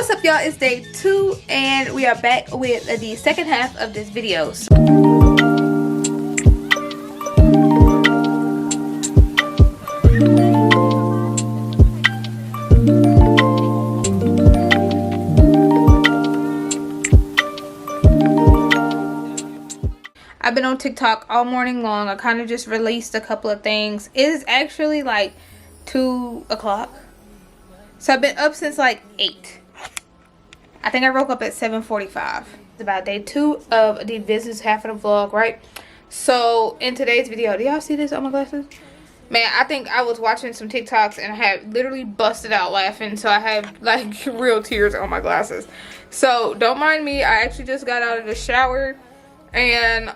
What's up, y'all? It's day 2 and we are back with the second half of this video. I've been on TikTok all morning long. I kind of just released a couple of things. It is actually like 2 o'clock. So I've been up since like 8. I think I woke up at 7:45. It's about day 2 of the business half of the vlog, right? So in today's video, do y'all see this on my glasses? Man, I think I was watching some TikToks and I had literally busted out laughing. So I have like real tears on my glasses. So don't mind me. I actually just got out of the shower and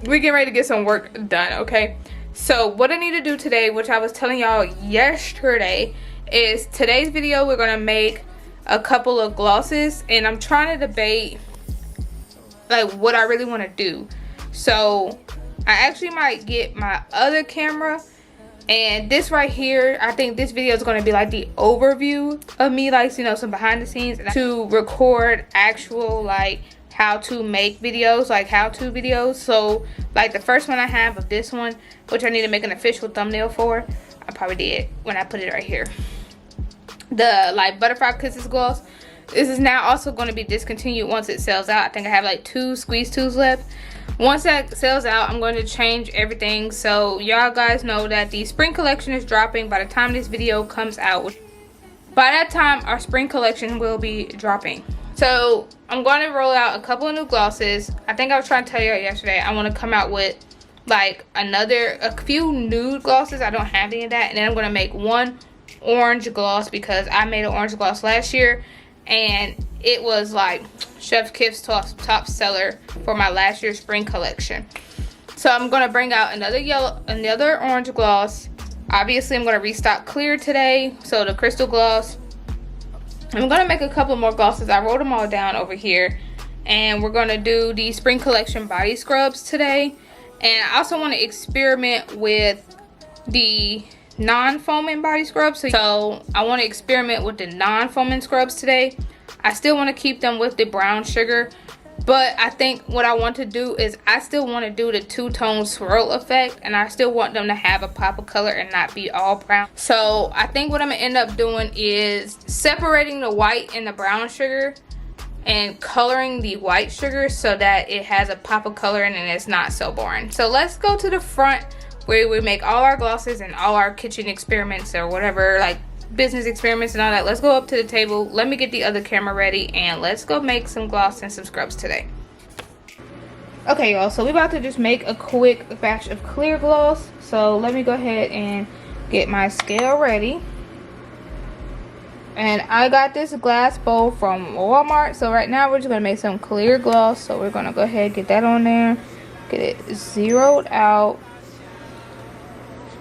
we're getting ready to get some work done, okay? So what I need to do today, which I was telling y'all yesterday, is today's video we're gonna make a couple of glosses, and I'm trying to debate like what I really want to do. So I actually might get my other camera, and this right here, I think this video is going to be like the overview of me, like, you know, some behind the scenes, to record actual like how to make videos, like how-to videos. So like the first one I have of this one, which I need to make an official thumbnail for, I probably did when I put it right here, the like butterfly kisses gloss. This is now also going to be discontinued once it sells out. I think I have like 2 squeeze tubes left. Once that sells out, I'm going to change everything. So y'all guys know that the spring collection is dropping by the time this video comes out. By that time, our spring collection will be dropping. So I'm going to roll out a couple of new glosses. I think I was trying to tell you yesterday, I want to come out with like a few nude glosses. I don't have any of that. And then I'm going to make one orange gloss, because I made an orange gloss last year and it was like Chef Kif's top seller for my last year's spring collection. So I'm going to bring out another orange gloss. Obviously I'm going to restock clear today, so the crystal gloss. I'm going to make a couple more glosses. I wrote them all down over here, and we're going to do the spring collection body scrubs today. And I also want to experiment with the non-foaming body scrubs. So I want to experiment with the non-foaming scrubs today. I still want to keep them with the brown sugar, but I think what I want to do is I still want to do the two-tone swirl effect, and I still want them to have a pop of color and not be all brown. So I think what I'm gonna end up doing is separating the white and the brown sugar and coloring the white sugar so that it has a pop of color and it's not so boring. So let's go to the front where we make all our glosses and all our kitchen experiments or whatever, like business experiments and all that. Let's go up to the table. Let me get the other camera ready and let's go make some gloss and some scrubs today. Okay, y'all, so we're about to just make a quick batch of clear gloss. So let me go ahead and get my scale ready. And I got this glass bowl from Walmart. So right now we're just gonna make some clear gloss. So we're gonna go ahead and get that on there, get it zeroed out.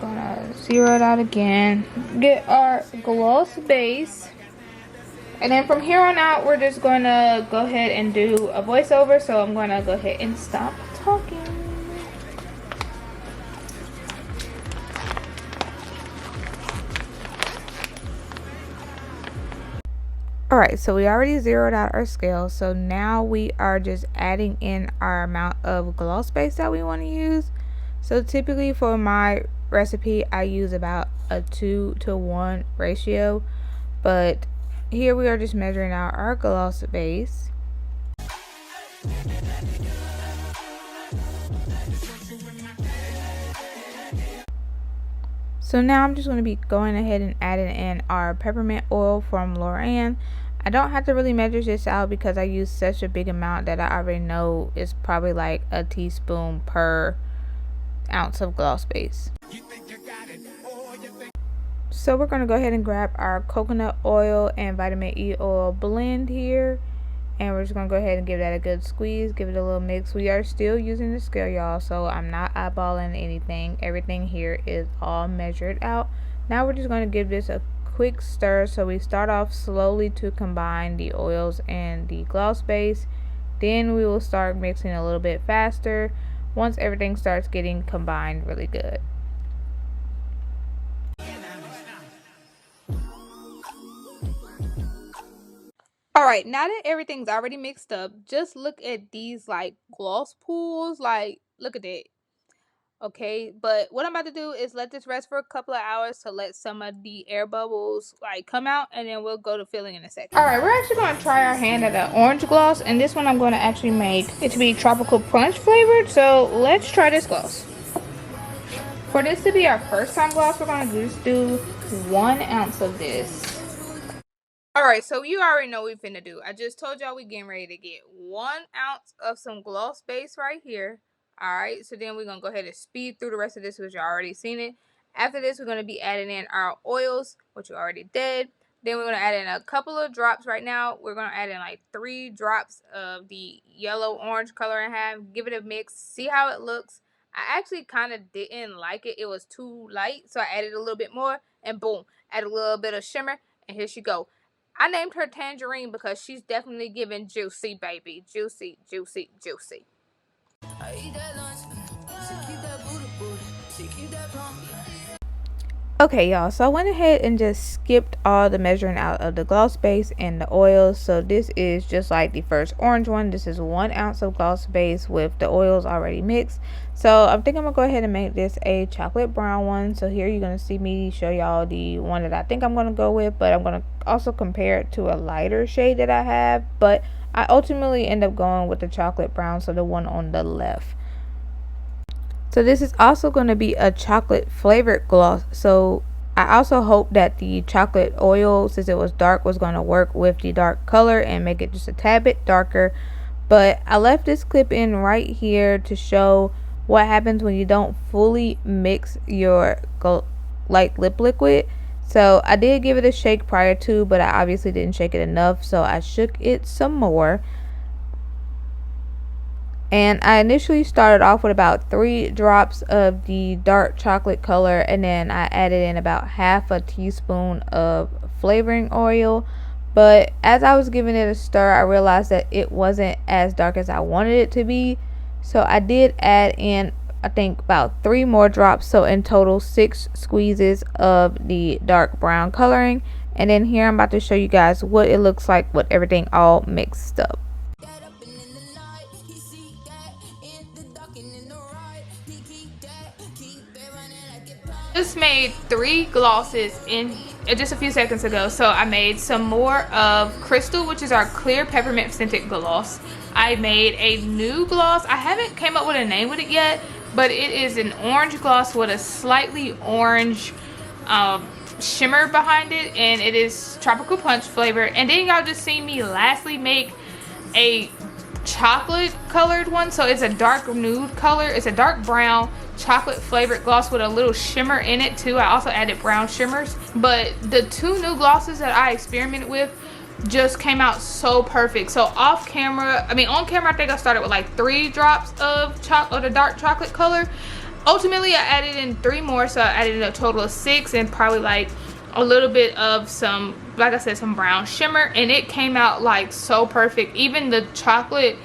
Gonna zero it out again, get our gloss base, and then from here on out we're just gonna go ahead and do a voiceover. So I'm gonna go ahead and stop talking. Alright, so we already zeroed out our scale, so now we are just adding in our amount of gloss base that we want to use. So typically for my recipe I use about a 2-to-1 ratio, but here we are just measuring out our gloss base. So now I'm just going to be going ahead and adding in our peppermint oil from Loran. I don't have to really measure this out because I use such a big amount that I already know it's probably like a teaspoon per ounce of gloss base. So we're going to go ahead and grab our coconut oil and vitamin E oil blend here, and we're just going to go ahead and give that a good squeeze, give it a little mix. We are still using the scale, y'all, so I'm not eyeballing anything. Everything here is all measured out. Now we're just going to give this a quick stir. So we start off slowly to combine the oils and the gloss base, then we will start mixing a little bit faster once everything starts getting combined really good. Alright, now that everything's already mixed up, just look at these like gloss pools. Like, look at that. Okay, but what I'm about to do is let this rest for a couple of hours to let some of the air bubbles like come out, and then we'll go to filling in a second. Alright, we're actually going to try our hand at an orange gloss, and this one I'm going to actually make it to be tropical punch flavored. So let's try this gloss. For this to be our first time gloss, we're going to just do 1 ounce of this. Alright, so you already know what we finna do. I just told y'all we getting ready to get 1 ounce of some gloss base right here. Alright, so then we're going to go ahead and speed through the rest of this, which you already seen it. After this, we're going to be adding in our oils, which you already did. Then we're going to add in a couple of drops right now. We're going to add in like 3 drops of the yellow-orange color and have. Give it a mix. See how it looks. I actually kind of didn't like it. It was too light, so I added a little bit more. And boom, add a little bit of shimmer. And here she go. I named her Tangerine because she's definitely giving juicy, baby. Juicy, juicy, juicy. Okay, y'all, so I went ahead and just skipped all the measuring out of the gloss base and the oils. So this is just like the first orange one. This is 1 ounce of gloss base with the oils already mixed. So I'm thinking I'm gonna go ahead and make this a chocolate brown one. So here you're gonna see me show y'all the one that I think I'm gonna go with, but I'm gonna also compare it to a lighter shade that I have, but I ultimately end up going with the chocolate brown, so the one on the left. So this is also going to be a chocolate flavored gloss. So I also hope that the chocolate oil, since it was dark, was going to work with the dark color and make it just a tad bit darker. But I left this clip in right here to show what happens when you don't fully mix your like lip liquid. So I did give it a shake prior to, but I obviously didn't shake it enough, so I shook it some more. And I initially started off with about 3 drops of the dark chocolate color, and then I added in about half a teaspoon of flavoring oil. But as I was giving it a stir, I realized that it wasn't as dark as I wanted it to be. So I did add in, I think, about 3 more drops. So in total, 6 squeezes of the dark brown coloring. And then here I'm about to show you guys what it looks like with everything all mixed up. Just made 3 glosses in just a few seconds ago. So I made some more of Crystal, which is our clear peppermint scented gloss. I made a new gloss. I haven't came up with a name with it yet, but it is an orange gloss with a slightly orange shimmer behind it, and it is tropical punch flavor. And then y'all just seen me lastly make a chocolate colored one. So it's a dark nude color. It's a dark brown chocolate flavored gloss with a little shimmer in it too. I also added brown shimmers, but the 2 new glosses that I experimented with just came out so perfect. So on camera I think I started with like 3 drops of the dark chocolate color. Ultimately I added in 3 more, so I added in a total of 6, and probably like a little bit of some, like I said, some brown shimmer, and it came out like so perfect. Even the chocolate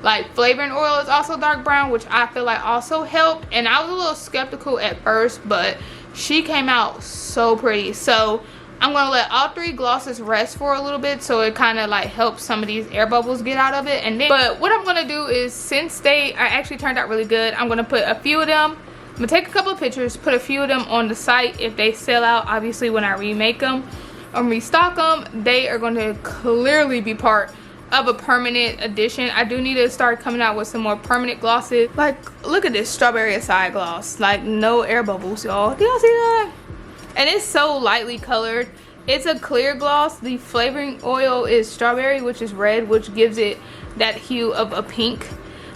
like flavoring oil is also dark brown, which I feel like also helped. And I was a little skeptical at first, but she came out so pretty. So I'm gonna let all 3 glosses rest for a little bit, so it kind of like helps some of these air bubbles get out of it. And then, but what I'm gonna do is, since they actually turned out really good, I'm gonna put a few of them, I'm gonna take a couple of pictures, put a few of them on the site. If they sell out, obviously when I remake them or restock them, they are going to clearly be part of a permanent edition. I do need to start coming out with some more permanent glosses. Like, look at this strawberry acai gloss. Like, no air bubbles, y'all. Do y'all see that? And it's so lightly colored. It's a clear gloss. The flavoring oil is strawberry, which is red, which gives it that hue of a pink.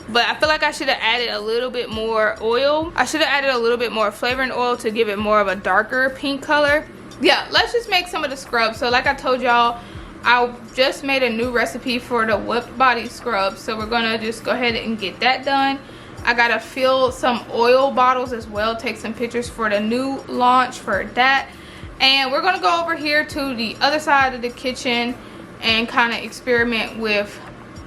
But I feel like I should have added a little bit more oil. I should have added a little bit more flavoring oil to give it more of a darker pink color. Yeah, let's just make some of the scrub. So like I told y'all, I just made a new recipe for the whipped body scrub. So we're gonna just go ahead and get that done. I gotta fill some oil bottles as well, take some pictures for the new launch for that. And we're gonna go over here to the other side of the kitchen and kind of experiment with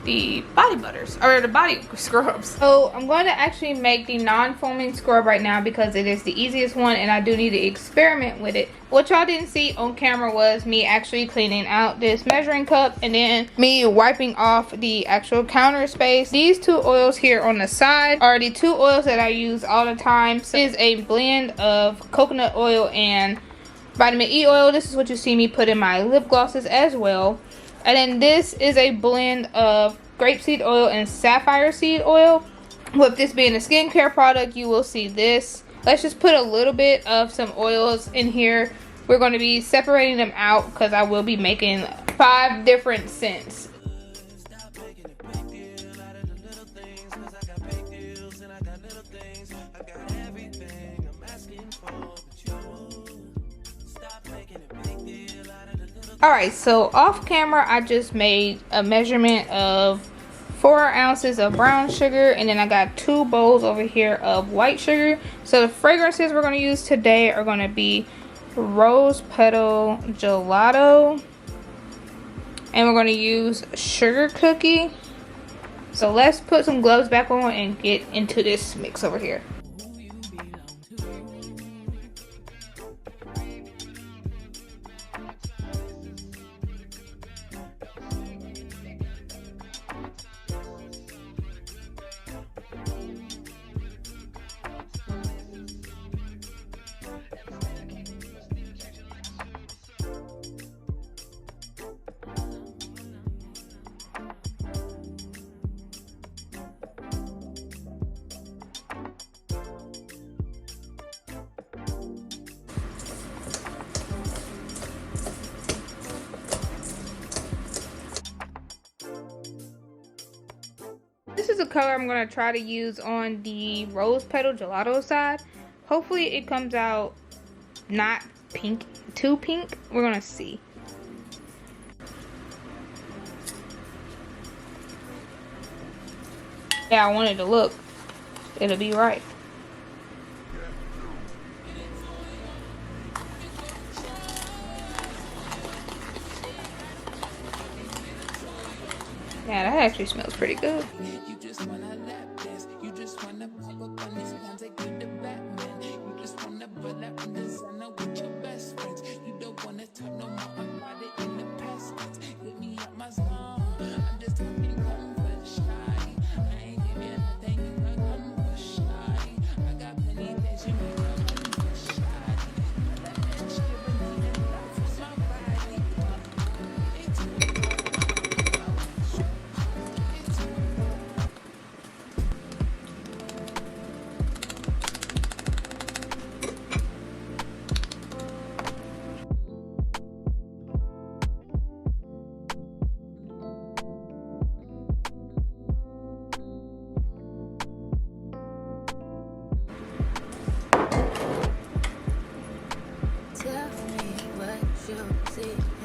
the body butters or the body scrubs. So I'm going to actually make the non-foaming scrub right now because it is the easiest one, and I do need to experiment with it. What y'all didn't see on camera was me actually cleaning out this measuring cup and then me wiping off the actual counter space. These two oils here on the side are the two oils that I use all the time. So it is a blend of coconut oil and vitamin E oil. This is what you see me put in my lip glosses as well. And then this is a blend of grapeseed oil and sapphire seed oil. With this being a skincare product, you will see this. Let's just put a little bit of some oils in here. We're going to be separating them out because I will be making 5 different scents. Alright, so off camera I just made a measurement of 4 ounces of brown sugar, and then I got 2 bowls over here of white sugar. So the fragrances we're going to use today are going to be Rose Petal Gelato, and we're going to use Sugar Cookie. So let's put some gloves back on and get into this mix over here. This is a color I'm going to try to use on the Rose Petal Gelato side. Hopefully it comes out not pink, too pink. We're going to see. Yeah, I want it to look. It'll be right. Yeah, that actually smells pretty good. You just wanna lap dance. You just wanna pop up on these ones like you the Batman. You just wanna pull up in designer with your best friends. You don't wanna talk no more about it in the past tense. Get me out my zone. I'm just talking comfort shy. I ain't give you nothing, you can come for shy. I got plenty that you may come for shy. That bitch giving me the love for my body. Tell me what you see.